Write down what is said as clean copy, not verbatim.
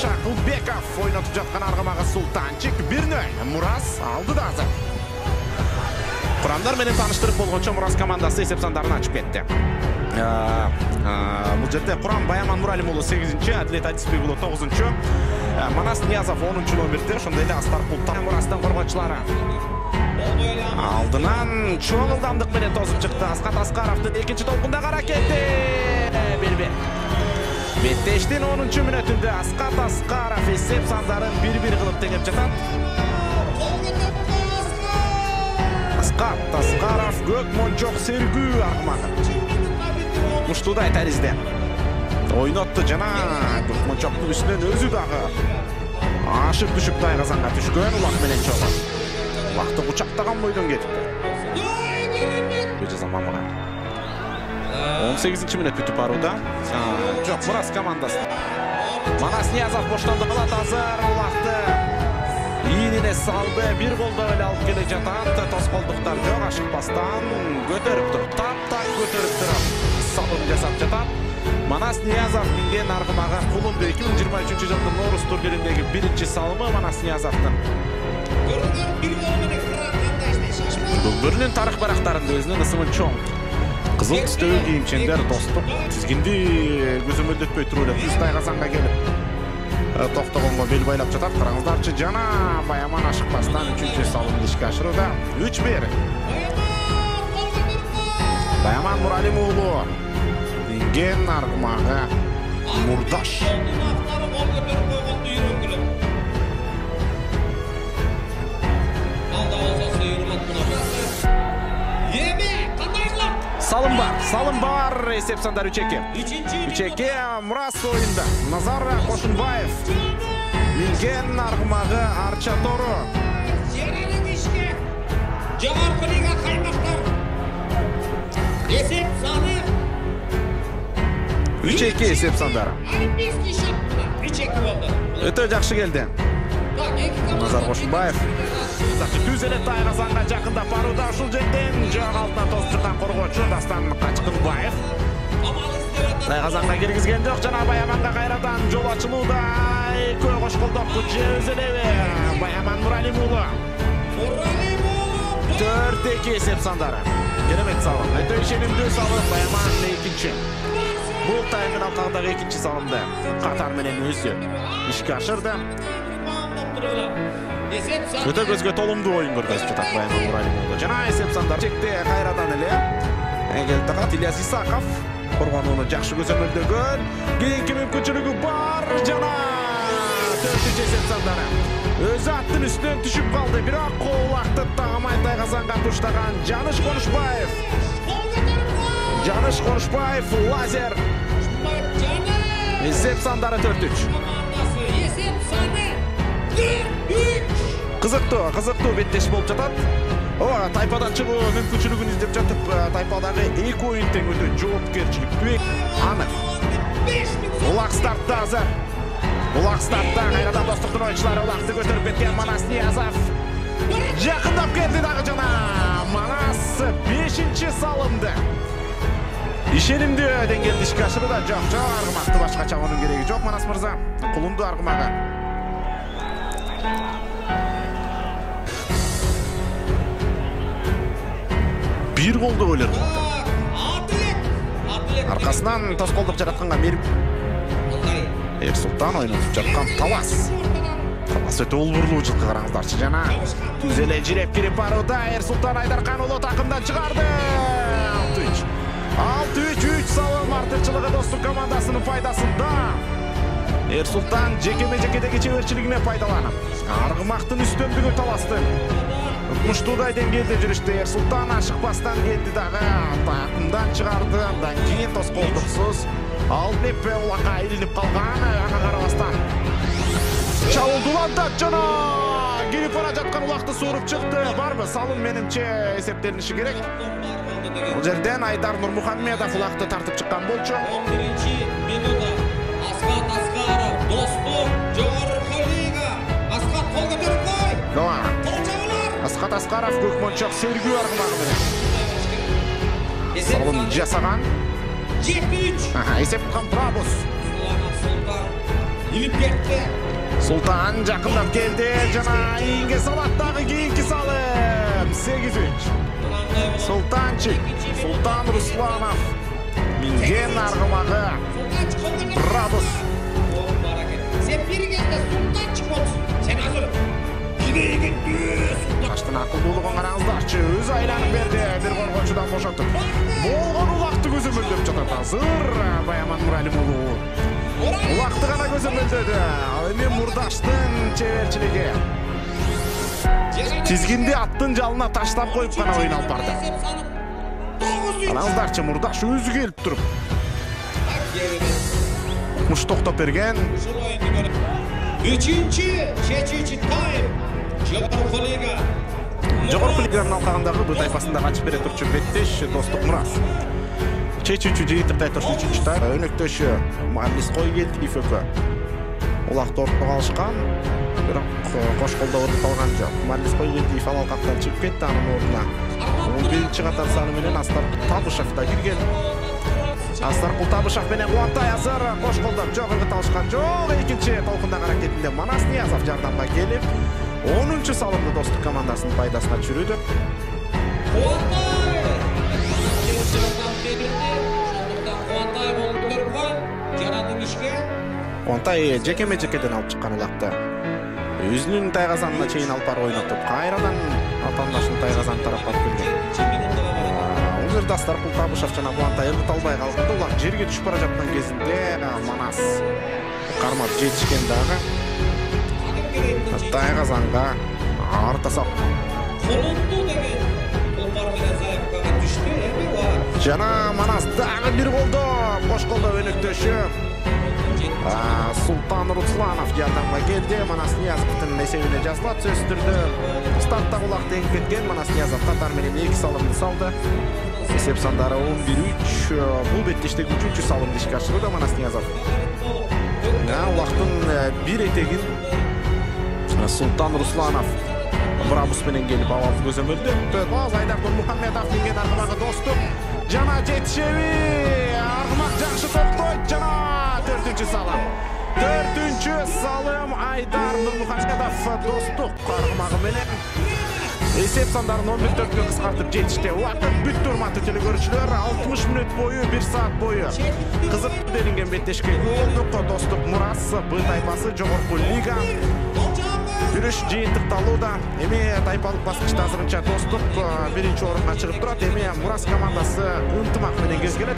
Шақылбеков ойнатып жатқан арғымағы Султанчик Бирнөй. Мурас алды да азыр. Құрамдар менен таныштырып болғанша Мурас командасы есеп сандарын ашып кетті. Бұл жерде Құрам Баяман Нуралимұлы 8-ші, Әділет Әдіспекұлы 9-ші, Манас Ниязов 10-ші номерде, шондайлы Астар Құлтан Мурастан қорғаншылары. Алдынан чоң ылдамдық менен тосып шықты. Асқат Асқаровтың екінші толқындағы әрекеті. Бел-бел. Беттештен 10-ші минутында Асқат Асқаров есеп сандарын 1-1 қылып теңеп жатады. Асқат Асқаров көк мончоқ сергүү арғымағы. Мұштудай тәрізде. Ойнатты жана көк мончоқтың үстінен өзі дағы. Ашып түшіп тайғазанға түшкен ұлақ менен чоғы. Уақыты құчақтаған бойдан кетіпті. Көже замамыға. 18-ші минут бүтіп баруда. Жоқ, Мурас командасы. Манас Ниязов боштанды қылат азыр уақыты. Иініне салды, бір қолда өлі алып келе жатады. Тосқолдықтар жоқ, ашықпастан көтеріп тұр. Тап-тап көтеріп тұрып. Салым жасап жатады. Манас Ниязов мінген арғымаға құлынды 2023 жылдың Наурыз турниріндегі бірінші салымы Манас Ниязовтың. Бүгіннің тарих барақтарында өзінің ысымын чоң. Қызыл түстеу киімшендер достық. Тізгінді көзімөлдетпей тұрулы Күстай Қазанға келіп. Тоқтығынға бел байлап жатады. Қараңыздаршы жана Баяман ашықпастан 3-ші салымды ішке ашыруда. 3-1. Баяман Нуралимұлы. Инген арғымаға Мурдаш. Салым бар, есеп сандар 3-2. 3-2 Мурас ойында. Назар Қошынбаев. Минген арғымағы Арчатору. Жоғарғы лига қаймақтар. Есеп саны 3-2 есеп сандары. Олимпийский шапкада 3-2 болды. Өте жақшы келді. Назар Қошынбаев. Түзелі Тайғазанға жақында баруда ұшыл жерден жоғ алтына тосып шыққан қорғашы Дастан Қачқынбаев. Тайғазанға келгізген жоқ, жана Баяманға қайрадан жол açылуда. Көғош қолдап күтші өзелеуі Баяман Нуралимұлы. 4-2 есеп сандары. Керемет салым. Өте шенімді салым Баяман 2-ші. Бұл тайғын алқағыдағы 2-ші салымды қатар менен өзі ішке ашырды. Өте көзге толымды ойын көргізіп жатады Баяман Нуралимұлы. Жана есеп сандар чекте қайрадан әле. Әңгелтіғат Ильяс Исақов. Қорғануыны жақшы көземөлдөгөн. Кейінгі мүмкіншілігі бар. Жана 4-ші есеп сандары. Өзі аттың үстінен түшіп қалды. Бірақ қол уақытты тағамай Тайғазанға тұштаған Жаныш Қонышбаев. Жаныш Қонышбаев лазер. Есеп сандары 4-3. Қызықты беттеш болып жатады. Тайпадан шығу мүмкіншілігін іздеп жатып, тайпадағы 2 ойын тең өте жауапкершілік бек анық. Улақ стартта азыр. Улақ стартта қайрадан достықтың ойыншылары улақты көтеріп кеткен Манас Ниязов. Жақындап келді дағы жана. Манас 5-ші салымды. Ишенімді деңгелді ішке ашырды да жоқ. Арғымақты башқача оның керегі жоқ Манас мырза. Құлынды арғымаға. Bir голды өлер. Арқасынан тосқолдық жаратқанға меріп. Ерсултан ойнатып жатқан Талас. Талас өте олбырлы жылқы қараңыздаршы жана. Түзеле жиреп кереп баруда Ерсултан Айдарқан ұлы тақымдан шығарды. 6-3 салым артықшылығы достық командасының пайдасында. Ерсултан жекеме-жекедегі чеберчілігіне пайдаланып. Арғымақтың үстемдігі Таластың. Мұштудай денгелде жүрішті Ерсултан ашықпастан келді дағы тақымдан шығарды. Дан кейін тосқолдықсыз алдын ұлаққа айылынып қалған аңа қарабастан. Чауылдуланда жана келіп бара жатқан ұлақты суырып шықты. Барбы салым меніңше есептелініші керек. Бұл жерден Айдар Нұрмұхаммедов ұлақты тартып шыққан болчу. 11-ші минута Асқат Асқаров, достық, жоғарғы лига. Асқат қол көтеріп қой. Асқат Асқаров көкмоншақ сергүү арғымағы менен. Салым жасаған. 7-3. Есеп қам Прабус. ilip ketdi. Sultan жақындап келді. Жана иңге салаттағы кейінгі салым. 8-3. Sultan Ruslanov. Minген арғымағы. Бравос. Sen birigende sultançı bolsun. Sen hazır. Gideygen Таштың ақылдылығын қараңыздаршы. Өз айланып берді. Bir қорғаушыдан бошатып. Болған улақты көзімілдеп жатады. Азыр Баяман Мұралимұлы. Улақты ғана көзімілдеді. Ал емен Мұрдаштың чеверчілігі. Тизгинде аттың жалына таштап қойып қана ойналып барды. Қараңыздаршы, Мұрдаш өзі келіп тұрып. Мұш тоқтап берген. Üçüncü тайм. Жоғарғы лиганың алқағындағы бұл тайпасында қачып бере тұршы Беттеш, Достық Мұрас. Чечінші жийтіп тұршы үшінші тайм. Өніктеші Марлис қой келді Ифөкі. Олақты ортық алышқан. Бірақ қош қолда орын қалған жоқ. Марлис қой келді Ифал алқақтан шығып кетті анын орнына. 11-ші қатар саны менен Астар Құлтабышевта келген. Астар Құлтабышев менен Қуантай азыр қош қолда жоқ ұрғыт алышқан жоқ. Екінші толқындағы әрекетінде Манас Ниязов жардамға келіп 10-ші салымды Достық командасының пайдасына жүреді. Қуантай жекеме-жекеден алып шыққан ұлақты. Өзінің тайғазанына чейін алпар ойнатып, қайрадан атандашын тайғазан тарапқа келген. Өзірді Астар Құлтабышев жана Қуантай ұрғыт албай қалды. Олар жерге түшіп бара жатқан кезінде Манас қармап жетішкен дағы. Тайғазанға артасап. Жана Манас дағы бір қолды. Қош қолда өніктеші. Султан Русланов жардамға келді. Манас Ниязовтың есебіне жазылат сөстірді. Стартта құлақты ең кеткен. Манас Ниязов қатар менен 2 салымды салды. Есеп сандары 11-3. Бұл беттештегі 3-ші салымды ішке ашырды Манас Ниязов. Ұлақтың бір етегін Sultan Ruslanov Бравоспенен келіп авалды көзөмөлдөп. Айдар Нұрмұхамедов деген арғымағы Достық. Жана жетішеви. Арғымақ жақшы тоқтойды. Жана 4-ші салым. 4-ші салым Айдар Нұрмұхамедов Достық арғымағы менен. Есеп сандарын 11-4-ке қысқартып жетіште. Уақыт бүт тұрматы телегөршілер 60 минут бойы, 1 саат бойы. Қызып делінген беттешке көрдік. Достық Мұрас бұл тайпасы жоғарғы лига. Күріш жиынтықталуда. Еме тайпалық басқышта азырынша Достық бірінші орынға шығып тұрады. Еме Мұрас командасы ынтымақ менен кезгелет.